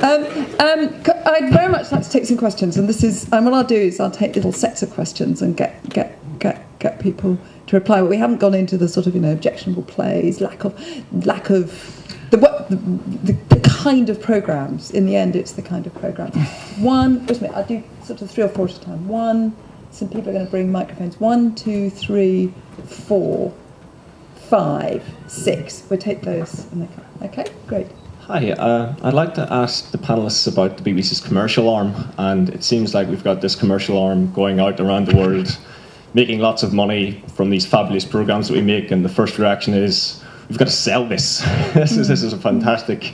I'd very much like to take some questions, and this is what I'll do is I'll take little sets of questions and get people to reply. But we haven't gone into the sort of objectionable plays, lack of the kind of programmes. In the end, it's the kind of programme. Wait a minute, I'll do sort of 3 or 4 at a time. Some people are going to bring microphones. 1, 2, 3, 4, 5, 6. We'll take those. Okay, great. Hi, I'd like to ask the panellists about the BBC's commercial arm, and it seems like we've got this commercial arm going out around the world, making lots of money from these fabulous programmes that we make, and the first reaction is, we've got to sell this. This is a fantastic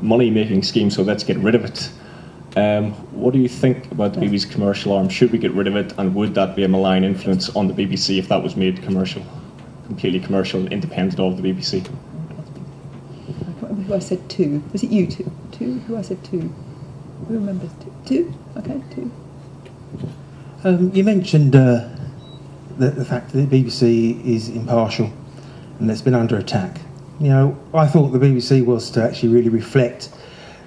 money-making scheme, so let's get rid of it. What do you think about the BBC's commercial arm? Should we get rid of it, and would that be a malign influence on the BBC if that was made commercial, completely commercial, independent of the BBC? Who I said 2? Was it you 2? 2? Who I said 2? Who remembers 2? 2? Okay, 2. You mentioned the fact that the BBC is impartial and it's been under attack. I thought the BBC was to actually really reflect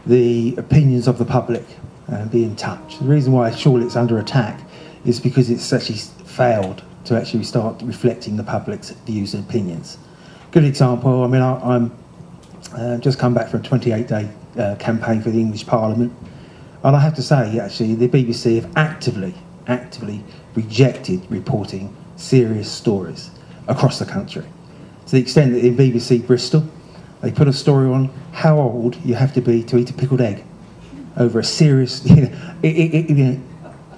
the opinions of the public and be in touch. The reason why surely it's under attack is because it's actually failed to actually start reflecting the public's views and opinions. Good example, I'm just come back from a 28-day campaign for the English Parliament, and I have to say, actually, the BBC have actively rejected reporting serious stories across the country, to the extent that in BBC Bristol, they put a story on how old you have to be to eat a pickled egg over a serious, and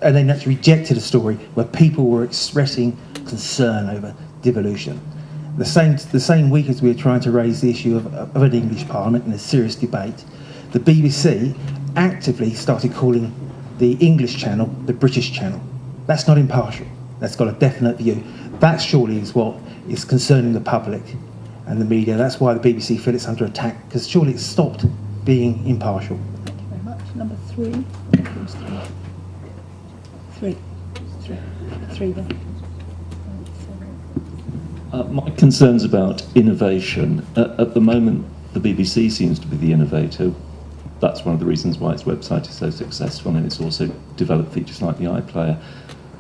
then actually rejected a story where people were expressing concern over devolution. The same week as we were trying to raise the issue of an English Parliament in a serious debate, the BBC actively started calling the English channel the British channel. That's not impartial. That's got a definite view. That surely is what is concerning the public and the media. That's why the BBC feel it's under attack, because surely it's stopped being impartial. Thank you very much. Number 3. 3 then. My concerns about innovation. At the moment, the BBC seems to be the innovator. That's one of the reasons why its website is so successful, and it's also developed features like the iPlayer.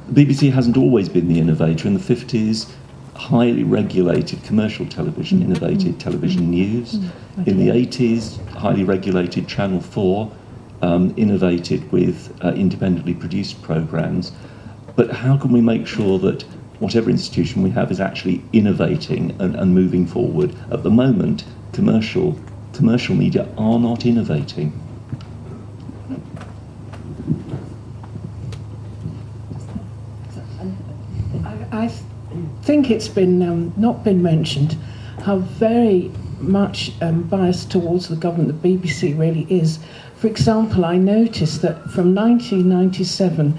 The BBC hasn't always been the innovator. In the 50s, highly regulated commercial television innovated television news. In the 80s, highly regulated Channel 4 innovated with independently produced programmes. But how can we make sure that whatever institution we have is actually innovating and moving forward? At the moment, commercial media are not innovating. I think it's been not been mentioned how very much biased towards the government the BBC really is. For example, I noticed that from 1997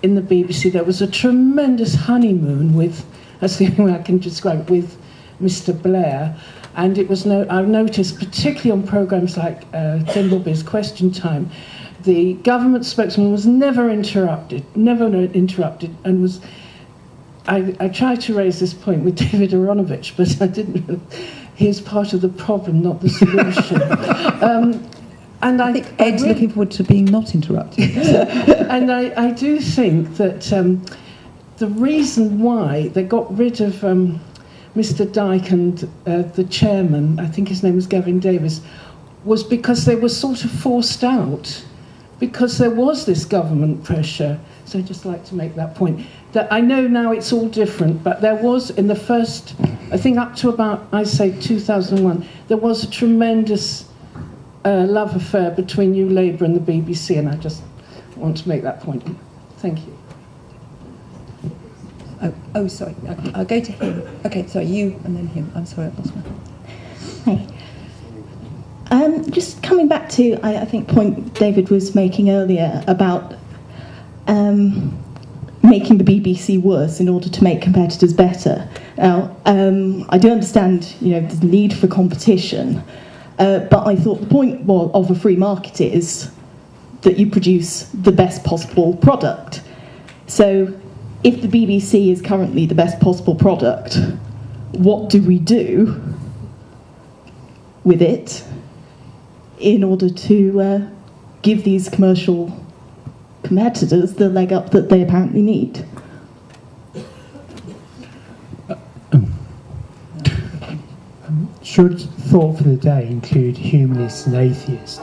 in the BBC there was a tremendous honeymoon with, that's the only way I can describe it, with Mr. Blair. And it was I've noticed, particularly on programmes like Thimblebee's Question Time, the government spokesman was never interrupted, and was. I tried to raise this point with David Aronovich, but I didn't. He's part of the problem, not the solution. And I think Ed's looking forward to being not interrupted. And I do think that the reason why they got rid of Mr. Dyke and the chairman, I think his name was Gavin Davis, was because they were sort of forced out, because there was this government pressure. So I'd just like to make that point. That I know now it's all different, but there was in the first, I think up to about, I say 2001, there was a tremendous love affair between New Labour and the BBC, and I just want to make that point. Thank you. Oh, sorry. I'll go to him. Okay, sorry, you and then him. I'm sorry, I lost my... Hey. Just coming back to, I think, point David was making earlier about making the BBC worse in order to make competitors better. Now, I do understand, the need for competition, but I thought the point of a free market is that you produce the best possible product. So, if the BBC is currently the best possible product, what do we do with it in order to give these commercial competitors the leg up that they apparently need. Should thought for the day include humanists and atheists?